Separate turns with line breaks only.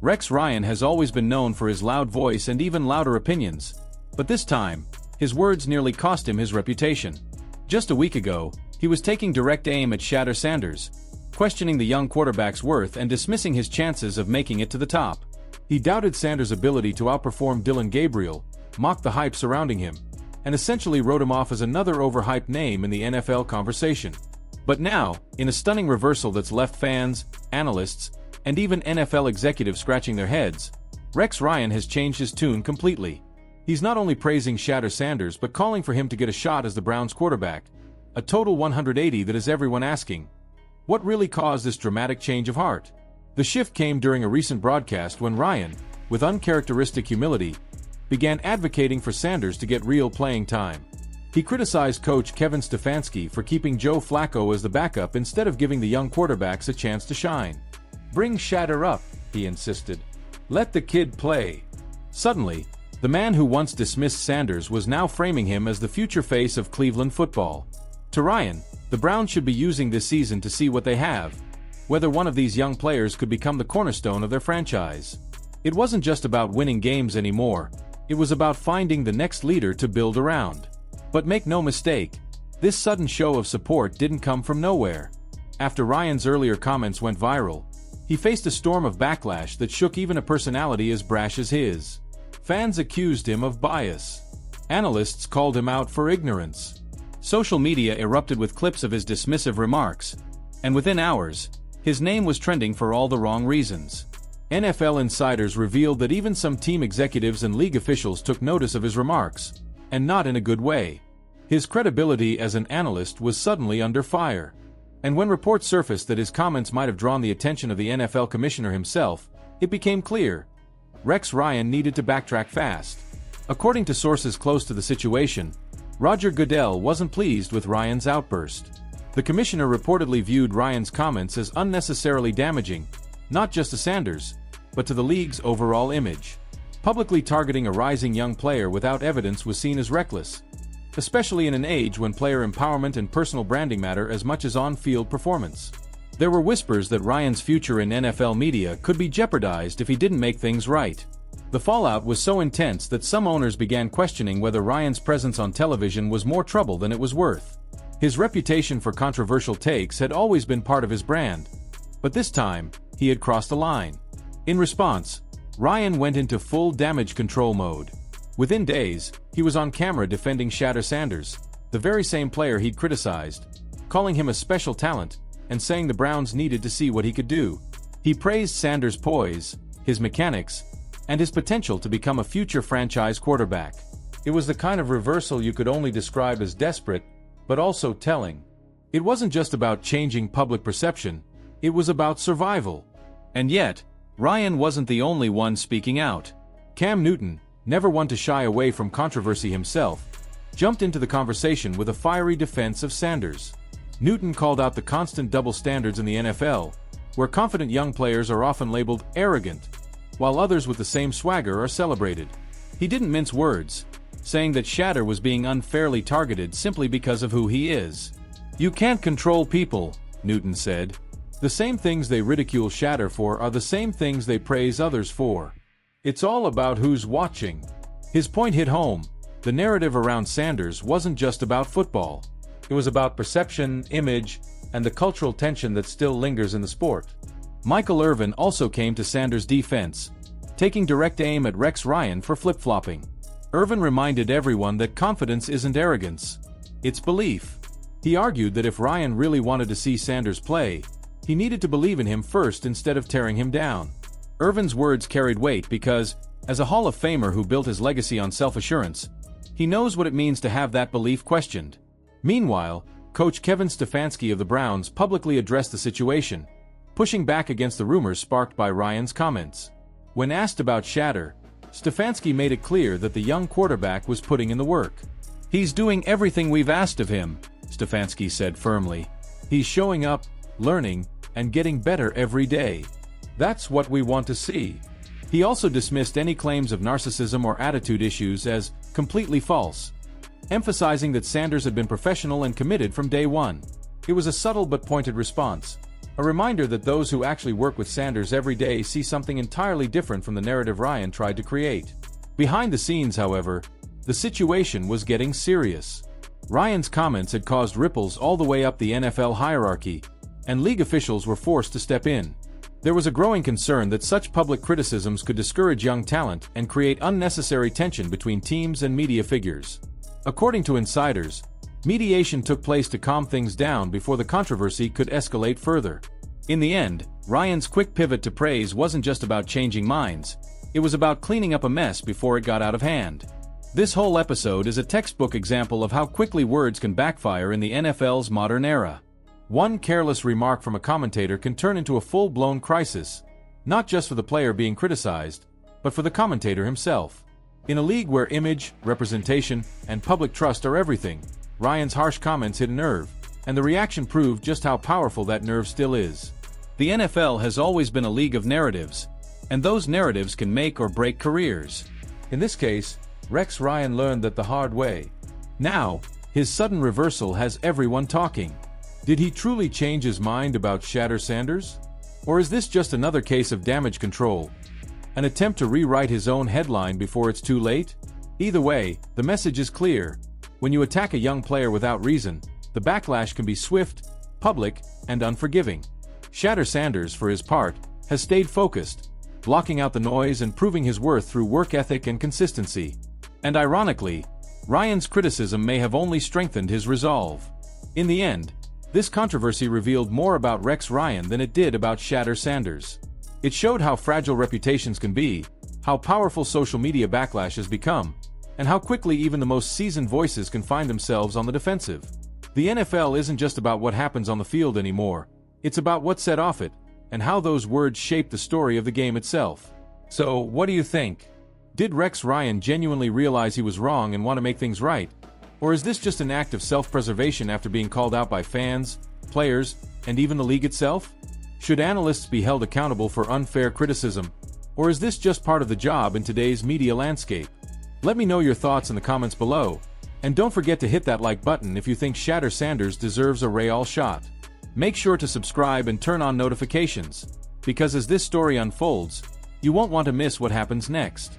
Rex Ryan has always been known for his loud voice and even louder opinions, but this time, his words nearly cost him his reputation. Just a week ago, he was taking direct aim at Shadur Sanders, questioning the young quarterback's worth and dismissing his chances of making it to the top. He doubted Sanders' ability to outperform Dylan Gabriel, mocked the hype surrounding him, and essentially wrote him off as another overhyped name in the NFL conversation. But now, in a stunning reversal that's left fans, analysts, and even NFL executives scratching their heads, Rex Ryan has changed his tune completely. He's not only praising Shadur Sanders but calling for him to get a shot as the Browns' quarterback, a total 180 that has everyone asking, what really caused this dramatic change of heart? The shift came during a recent broadcast when Ryan, with uncharacteristic humility, began advocating for Sanders to get real playing time. He criticized coach Kevin Stefanski for keeping Joe Flacco as the backup instead of giving the young quarterbacks a chance to shine. "Bring Shadur up," he insisted. "Let the kid play." Suddenly, the man who once dismissed Sanders was now framing him as the future face of Cleveland football. To Ryan, the Browns should be using this season to see what they have, whether one of these young players could become the cornerstone of their franchise. It wasn't just about winning games anymore, it was about finding the next leader to build around. But make no mistake, this sudden show of support didn't come from nowhere. After Ryan's earlier comments went viral, he faced a storm of backlash that shook even a personality as brash as his. Fans accused him of bias. Analysts called him out for ignorance. Social media erupted with clips of his dismissive remarks, and within hours, his name was trending for all the wrong reasons. NFL insiders revealed that even some team executives and league officials took notice of his remarks, and not in a good way. His credibility as an analyst was suddenly under fire. And when reports surfaced that his comments might have drawn the attention of the NFL commissioner himself, it became clear Rex Ryan needed to backtrack fast. According to sources close to the situation, Roger Goodell wasn't pleased with Ryan's outburst. The commissioner reportedly viewed Ryan's comments as unnecessarily damaging, not just to Sanders, but to the league's overall image. Publicly targeting a rising young player without evidence was seen as reckless, especially in an age when player empowerment and personal branding matter as much as on-field performance. There were whispers that Ryan's future in NFL media could be jeopardized if he didn't make things right. The fallout was so intense that some owners began questioning whether Ryan's presence on television was more trouble than it was worth. His reputation for controversial takes had always been part of his brand, but this time, he had crossed a line. In response, Ryan went into full damage control mode. Within days, he was on camera defending Shadur Sanders, the very same player he'd criticized, calling him a special talent, and saying the Browns needed to see what he could do. He praised Sanders' poise, his mechanics, and his potential to become a future franchise quarterback. It was the kind of reversal you could only describe as desperate, but also telling. It wasn't just about changing public perception, it was about survival. And yet, Ryan wasn't the only one speaking out. Cam Newton, never one to shy away from controversy himself, jumped into the conversation with a fiery defense of Sanders. Newton called out the constant double standards in the NFL, where confident young players are often labeled arrogant, while others with the same swagger are celebrated. He didn't mince words, saying that Shadur was being unfairly targeted simply because of who he is. "You can't control people," Newton said. "The same things they ridicule Shadur for are the same things they praise others for. It's all about who's watching." His point hit home. The narrative around Sanders wasn't just about football. It was about perception, image, and the cultural tension that still lingers in the sport. Michael Irvin also came to Sanders' defense, taking direct aim at Rex Ryan for flip-flopping. Irvin reminded everyone that confidence isn't arrogance, it's belief. He argued that if Ryan really wanted to see Sanders play, he needed to believe in him first instead of tearing him down. Irvin's words carried weight because, as a Hall of Famer who built his legacy on self-assurance, he knows what it means to have that belief questioned. Meanwhile, coach Kevin Stefanski of the Browns publicly addressed the situation, pushing back against the rumors sparked by Ryan's comments. When asked about Shadur, Stefanski made it clear that the young quarterback was putting in the work. "He's doing everything we've asked of him," Stefanski said firmly. "He's showing up, learning, and getting better every day. That's what we want to see." He also dismissed any claims of narcissism or attitude issues as completely false, emphasizing that Sanders had been professional and committed from day one. It was a subtle but pointed response. A reminder that those who actually work with Sanders every day see something entirely different from the narrative Ryan tried to create. Behind the scenes, however, the situation was getting serious. Ryan's comments had caused ripples all the way up the NFL hierarchy, and league officials were forced to step in. There was a growing concern that such public criticisms could discourage young talent and create unnecessary tension between teams and media figures. According to insiders, mediation took place to calm things down before the controversy could escalate further. In the end, Ryan's quick pivot to praise wasn't just about changing minds, it was about cleaning up a mess before it got out of hand. This whole episode is a textbook example of how quickly words can backfire in the NFL's modern era. One careless remark from a commentator can turn into a full-blown crisis, not just for the player being criticized, but for the commentator himself. In a league where image, representation, and public trust are everything, Ryan's harsh comments hit a nerve, and the reaction proved just how powerful that nerve still is. The NFL has always been a league of narratives, and those narratives can make or break careers. In this case, Rex Ryan learned that the hard way. Now, his sudden reversal has everyone talking. Did he truly change his mind about Shadur Sanders? Or is this just another case of damage control? An attempt to rewrite his own headline before it's too late? Either way, the message is clear. When you attack a young player without reason, the backlash can be swift, public, and unforgiving. Shadur Sanders, for his part, has stayed focused, blocking out the noise and proving his worth through work ethic and consistency. And ironically, Ryan's criticism may have only strengthened his resolve. In the end, this controversy revealed more about Rex Ryan than it did about Shadur Sanders. It showed how fragile reputations can be, how powerful social media backlash has become, and how quickly even the most seasoned voices can find themselves on the defensive. The NFL isn't just about what happens on the field anymore, it's about what's said off it, and how those words shape the story of the game itself. So, what do you think? Did Rex Ryan genuinely realize he was wrong and want to make things right? Or is this just an act of self-preservation after being called out by fans, players, and even the league itself? Should analysts be held accountable for unfair criticism? Or is this just part of the job in today's media landscape? Let me know your thoughts in the comments below, and don't forget to hit that like button if you think Shadur Sanders deserves a Real shot. Make sure to subscribe and turn on notifications, because as this story unfolds, you won't want to miss what happens next.